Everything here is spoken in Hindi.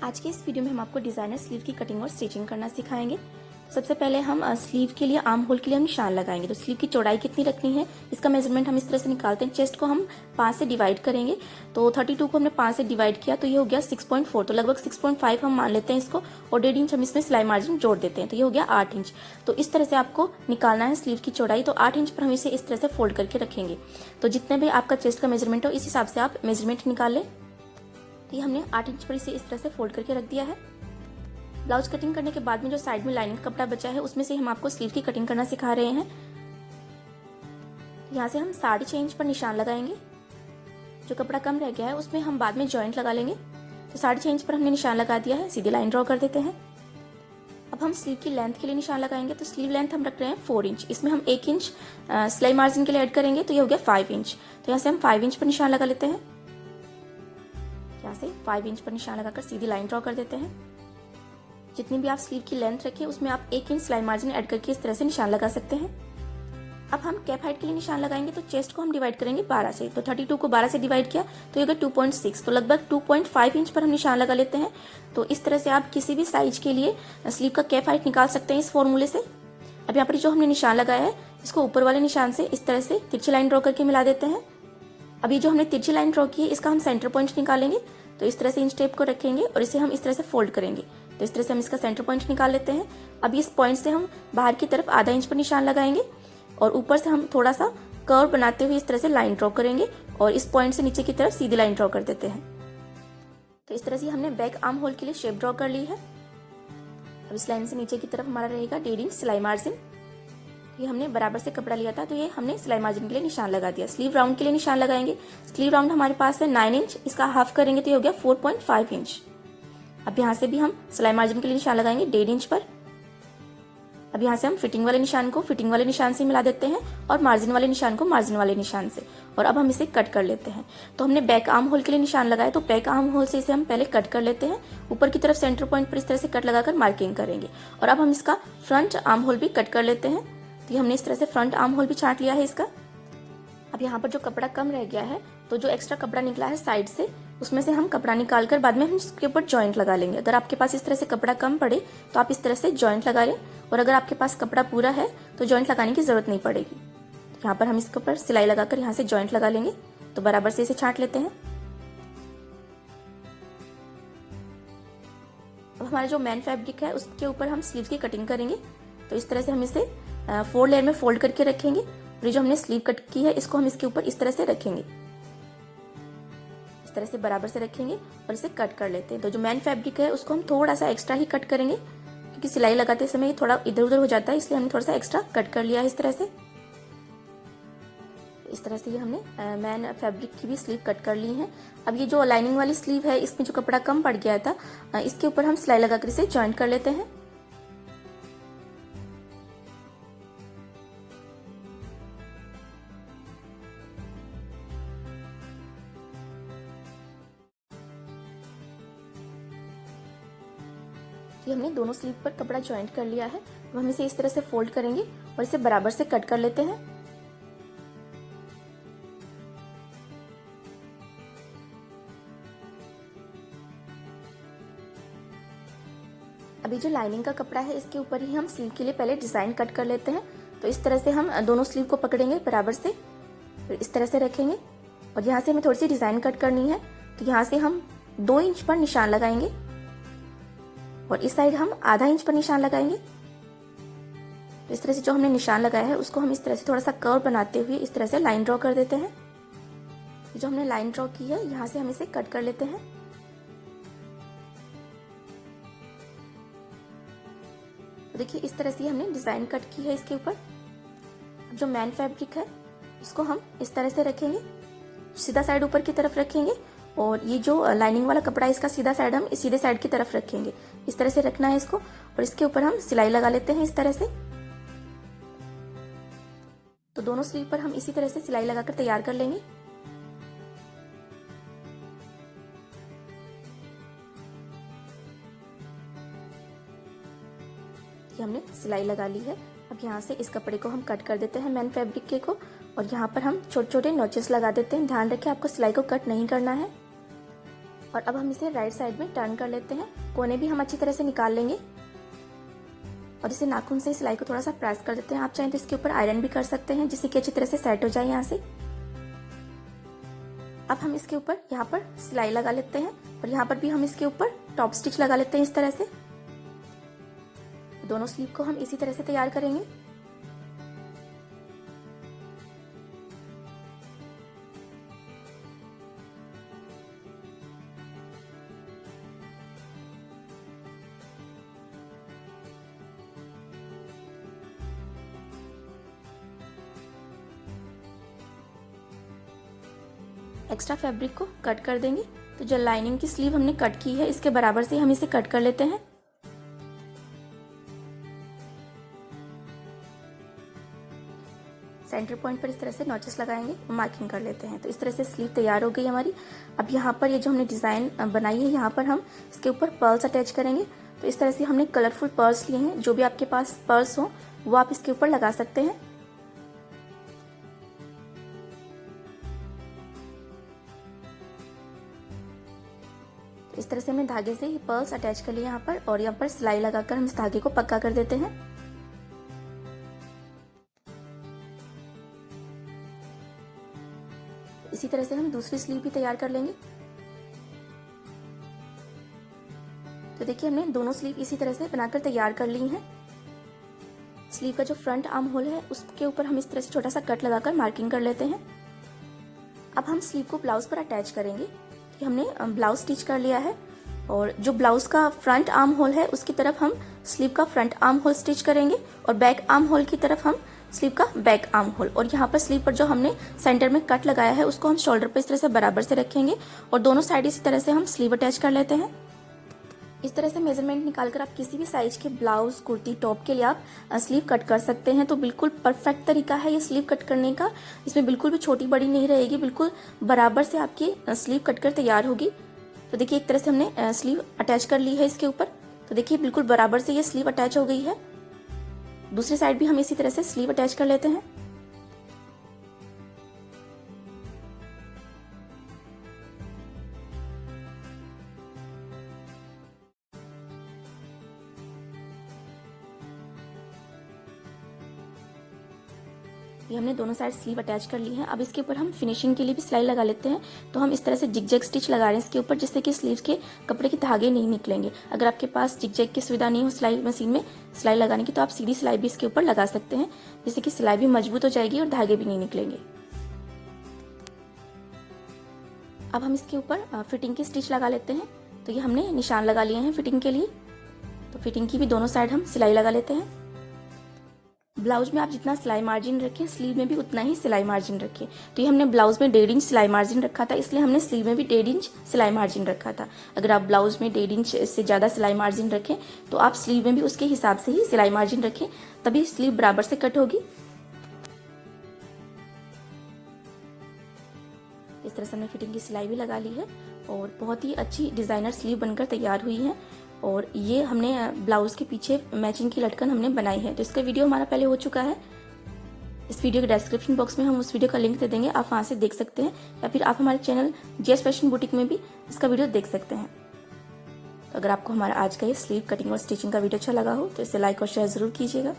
आज के इस वीडियो में हम आपको डिजाइनर स्लीव की कटिंग और स्टिचिंग करना सिखाएंगे। सबसे पहले हम स्लीव के लिए आर्म होल के लिए हम निशान लगाएंगे। तो स्लीव की चौड़ाई कितनी रखनी है इसका मेजरमेंट हम इस तरह से निकालते हैं। चेस्ट को हम 5 से डिवाइड करेंगे, तो 32 को हमने 5 से डिवाइड किया तो ये हो गया 6.4, तो लगभग 6.5 हम मान लेते हैं इसको, और 1.5 इंच हम इसमें सिलाई मार्जिन जोड़ देते हैं, तो ये हो गया 8 इंच। तो इस तरह से आपको निकालना है स्लीव की चौड़ाई। तो 8 इंच पर हम इसे इस तरह से फोल्ड करके रखेंगे। तो जितने भी आपका चेस्ट का मेजरमेंट हो इस हिसाब से आप मेजरमेंट निकाल लें। तो ये हमने 8 इंच पर इसे इस तरह से फोल्ड करके रख दिया है। ब्लाउज कटिंग करने के बाद में जो साइड में लाइनिंग का कपड़ा बचा है उसमें से हम आपको स्लीव की कटिंग करना सिखा रहे हैं। यहाँ से हम 6.5 इंच पर निशान लगाएंगे। जो कपड़ा कम रह गया है उसमें हम बाद में जॉइंट लगा लेंगे। तो 6.5 इंच पर हमने निशान लगा दिया है, सीधी लाइन ड्रॉ कर देते हैं। अब हम स्लीव की लेंथ के लिए निशान लगाएंगे। तो स्लीव लेंथ हम रख रहे हैं 4 इंच, इसमें हम 1 इंच सिलाई मार्जिन के लिए ऐड करेंगे, तो ये हो गया 5 इंच। तो यहाँ से हम 5 इंच पर निशान लगा लेते हैं। यहाँ से 5 इंच पर निशान लगाकर सीधी लाइन ड्रॉ कर देते हैं। जितनी भी आप स्लीव की लेंथ रखें उसमें आप 1 इंच सिलाई मार्जिन ऐड करके इस तरह से निशान लगा सकते हैं। अब हम कैप हाइट के लिए निशान लगाएंगे। तो चेस्ट को हम डिवाइड करेंगे 12 से, तो 32 को 12 से डिवाइड किया तो ये होगा 2.6, तो लगभग 2.5 इंच पर हम निशान लगा लेते हैं। तो इस तरह से आप किसी भी साइज के लिए स्लीव का कैप हाइट निकाल सकते हैं इस फॉर्मूले से। अब यहाँ पर जो हमने निशान लगाया है इसको ऊपर वाले निशान से इस तरह से तिरछी लाइन ड्रॉ करके मिला देते हैं। अभी जो हमने तिरछी लाइन ड्रॉ की है इसका हम सेंटर पॉइंट निकालेंगे। तो इस तरह से इंच टेप को रखेंगे और इसे हम इस तरह से फोल्ड करेंगे। तो इस तरह से हम इसका सेंटर पॉइंट निकाल लेते हैं। अब इस पॉइंट से हम बाहर की तरफ आधा इंच पर निशान लगाएंगे और ऊपर से हम थोड़ा सा कर्व बनाते हुए इस तरह से लाइन ड्रॉ करेंगे और इस पॉइंट से नीचे की तरफ सीधी लाइन ड्रॉ कर देते हैं। तो इस तरह से हमने बैक आर्म होल के लिए शेप ड्रॉ कर ली है। अब इस लाइन से नीचे की तरफ हमारा रहेगा 1.5 इंच सिलाई मार्जिन। ये हमने बराबर से कपड़ा लिया था, तो ये हमने सिलाई मार्जिन के लिए निशान लगा दिया। स्लीव राउंड के लिए निशान लगाएंगे। स्लीव राउंड हमारे पास है 9 इंच, इसका हाफ करेंगे तो ये हो गया 4.5 इंच। अब यहाँ से भी हम सिलाई मार्जिन के लिए निशान लगाएंगे 1.5 इंच पर। अब यहाँ से हम फिटिंग वाले निशान को फिटिंग वाले निशान से मिला देते हैं और मार्जिन वाले निशान को मार्जिन वाले निशान से, और अब हम इसे कट कर लेते हैं। तो हमने बैक आर्म होल के लिए निशान लगाया, तो बैक आर्म होल से इसे हम पहले कट कर लेते हैं। ऊपर की तरफ सेंटर पॉइंट पर इस तरह से कट लगाकर मार्किंग करेंगे, और अब हम इसका फ्रंट आर्म होल भी कट कर लेते हैं। तो ये हमने इस तरह से फ्रंट आर्म होल भी छांट लिया है इसका। अब यहाँ पर जो कपड़ा कम रह गया है, तो जो एक्स्ट्रा कपड़ा निकला है साइड से उसमें से हम कपड़ा निकालकर बाद में हम इसके ऊपर जॉइंट लगा लेंगे। अगर आपके पास इस तरह से कपड़ा कम पड़े तो आप इस तरह से जॉइंट लगा लें, और अगर आपके पास कपड़ा पूरा है तो जॉइंट लगाने की जरूरत नहीं पड़ेगी। तो यहाँ पर हम इसके ऊपर सिलाई लगाकर यहाँ से जॉइंट लगा लेंगे। तो बराबर से इसे छांट लेते हैं। अब हमारा जो मेन फैब्रिक है उसके ऊपर हम स्लीव की कटिंग करेंगे। तो इस तरह से हम इसे 4 लेयर में फोल्ड करके रखेंगे। ये जो हमने स्लीव कट की है इसको हम इसके ऊपर इस तरह से रखेंगे, इस तरह से बराबर से रखेंगे और इसे कट कर लेते हैं। तो जो मेन फैब्रिक है उसको हम थोड़ा सा एक्स्ट्रा ही कट करेंगे, क्योंकि सिलाई लगाते समय ये थोड़ा इधर उधर हो जाता है, इसलिए हमने थोड़ा सा एक्स्ट्रा कट कर लिया है इस तरह से। इस तरह से ये हमने मेन फैब्रिक की भी स्लीव कट कर ली है। अब ये जो लाइनिंग वाली स्लीव है इसमें जो कपड़ा कम पड़ गया था इसके ऊपर हम सिलाई लगाकर इसे जॉइंट कर लेते हैं। ये हमने दोनों स्लीव पर कपड़ा जॉइंट कर लिया है। अब हम इसे इस तरह से फोल्ड करेंगे और इसे बराबर से कट कर लेते हैं। अभी जो लाइनिंग का कपड़ा है इसके ऊपर ही हम स्लीव के लिए पहले डिजाइन कट कर लेते हैं। तो इस तरह से हम दोनों स्लीव को पकड़ेंगे बराबर से, फिर इस तरह से रखेंगे और यहाँ से हमें थोड़ी सी डिजाइन कट करनी है। तो यहाँ से हम 2 इंच पर निशान लगाएंगे और इस साइड हम आधा इंच पर निशान लगाएंगे। तो इस तरह से जो हमने निशान लगाया है उसको हम इस तरह से थोड़ा सा कर्व बनाते हुए इस तरह से लाइन ड्रॉ कर देते हैं। जो हमने लाइन ड्रॉ की है यहाँ से हम इसे कट कर लेते हैं। तो देखिए इस तरह से हमने डिजाइन कट की है इसके ऊपर। अब जो मेन फैब्रिक है उसको हम इस तरह से रखेंगे, सीधा साइड ऊपर की तरफ रखेंगे, और ये जो लाइनिंग वाला कपड़ा है इसका सीधा साइड हम सीधे साइड की तरफ रखेंगे। इस तरह से रखना है इसको, और इसके ऊपर हम सिलाई लगा लेते हैं इस तरह से। तो दोनों स्लीव पर हम इसी तरह से सिलाई लगाकर तैयार कर लेंगे। ये हमने सिलाई लगा ली है। अब यहाँ से इस कपड़े को हम कट कर देते हैं मेन फैब्रिक के को, और यहाँ पर हम छोटे छोटे नोचेस लगा देते हैं। ध्यान रखें आपको सिलाई को कट नहीं करना है। और अब हम इसे राइट साइड में टर्न कर लेते हैं। कोने भी हम अच्छी तरह से निकाल लेंगे और इसे नाखून से सिलाई को थोड़ा सा प्रेस कर देते हैं। आप चाहें तो इसके ऊपर आयरन भी कर सकते हैं जिससे कि अच्छी तरह से सेट हो जाए यहाँ से। अब हम इसके ऊपर यहाँ पर सिलाई लगा लेते हैं और यहाँ पर भी हम इसके ऊपर टॉप स्टिच लगा लेते हैं इस तरह से। दोनों स्लीव को हम इसी तरह से तैयार करेंगे। एक्स्ट्रा फैब्रिक को कट कर देंगे। तो जो लाइनिंग की स्लीव हमने कट की है इसके बराबर से हम इसे कट कर लेते हैं। सेंटर पॉइंट पर इस तरह से नॉचेस लगाएंगे, मार्किंग कर लेते हैं। तो इस तरह से स्लीव तैयार हो गई हमारी। अब यहाँ पर ये जो हमने डिजाइन बनाई है यहाँ पर हम इसके ऊपर पर्ल्स अटैच करेंगे। तो इस तरह से हमने कलरफुल पर्ल्स लिए हैं। जो भी आपके पास पर्ल्स हो वो आप इसके ऊपर लगा सकते हैं। इस तरह से हमने धागे से ये पर्ल्स अटैच कर लिए यहाँ पर और यहाँ पर सिलाई लगाकर हम इस धागे को पक्का कर देते हैं। इसी तरह से हम दूसरी स्लीव भी तैयार कर लेंगे। तो देखिए हमने दोनों स्लीव इसी तरह से बनाकर तैयार कर ली हैं। स्लीव का जो फ्रंट आर्म होल है उसके ऊपर हम इस तरह से छोटा सा कट लगाकर मार्किंग कर लेते हैं। अब हम स्लीव को ब्लाउज पर अटैच करेंगे। कि हमने ब्लाउज स्टिच कर लिया है और जो ब्लाउज का फ्रंट आर्म होल है उसकी तरफ हम स्लीव का फ्रंट आर्म होल स्टिच करेंगे और बैक आर्म होल की तरफ हम स्लीव का बैक आर्म होल। और यहाँ पर स्लीव पर जो हमने सेंटर में कट लगाया है उसको हम शोल्डर पर इस तरह से बराबर से रखेंगे और दोनों साइड इसी तरह से हम स्लीव अटैच कर लेते हैं। इस तरह से मेजरमेंट निकालकर आप किसी भी साइज के ब्लाउज, कुर्ती, टॉप के लिए आप स्लीव कट कर सकते हैं। तो बिल्कुल परफेक्ट तरीका है ये स्लीव कट करने का। इसमें बिल्कुल भी छोटी बड़ी नहीं रहेगी, बिल्कुल बराबर से आपकी स्लीव कट कर तैयार होगी। तो देखिए एक तरह से हमने स्लीव अटैच कर ली है इसके ऊपर। तो देखिए बिल्कुल बराबर से ये स्लीव अटैच हो गई है। दूसरी साइड भी हम इसी तरह से स्लीव अटैच कर लेते हैं। ये हमने दोनों साइड स्लीव अटैच कर ली है। अब इसके ऊपर हम फिनिशिंग के लिए भी सिलाई लगा लेते हैं। तो हम इस तरह से जिग-जैग स्टिच लगा रहे हैं इसके ऊपर जिससे कि स्लीव्स के कपड़े के धागे नहीं निकलेंगे। अगर आपके पास जिग-जैग की सुविधा नहीं हो सिलाई मशीन में सिलाई लगाने की तो आप सीधी सिलाई भी इसके ऊपर लगा सकते हैं जिससे कि सिलाई भी मजबूत हो जाएगी और धागे भी नहीं निकलेंगे। अब हम इसके ऊपर फिटिंग की स्टिच लगा लेते हैं। तो ये हमने निशान लगा लिए हैं फिटिंग के लिए। तो फिटिंग की भी दोनों साइड हम सिलाई लगा लेते हैं। ब्लाउज में आप जितना सिलाई मार्जिन रखें स्लीव में भी उतना ही सिलाई मार्जिन रखें। तो ये हमने ब्लाउज में 1.5 इंच सिलाई मार्जिन रखा था इसलिए हमने स्लीव में भी 1.5 इंच सिलाई मार्जिन रखा था। अगर आप ब्लाउज में 1.5 इंच से ज़्यादा सिलाई मार्जिन रखें तो आप स्लीव में भी उसके हिसाब से ही सिलाई मार्जिन रखें, तभी स्लीव बराबर से कट होगी। इस तरह से हमने फिटिंग की सिलाई भी लगा ली है और बहुत ही अच्छी डिज़ाइनर स्लीव बनकर तैयार हुई है। और ये हमने ब्लाउज के पीछे मैचिंग की लटकन हमने बनाई है। तो इसका वीडियो हमारा पहले हो चुका है। इस वीडियो के डिस्क्रिप्शन बॉक्स में हम उस वीडियो का लिंक दे देंगे, आप वहाँ से देख सकते हैं या फिर आप हमारे चैनल जेएस फैशन बुटीक में भी इसका वीडियो देख सकते हैं। तो अगर आपको हमारा आज का ये स्लीव कटिंग और स्टिचिंग का वीडियो अच्छा लगा हो तो इसे लाइक और शेयर ज़रूर कीजिएगा।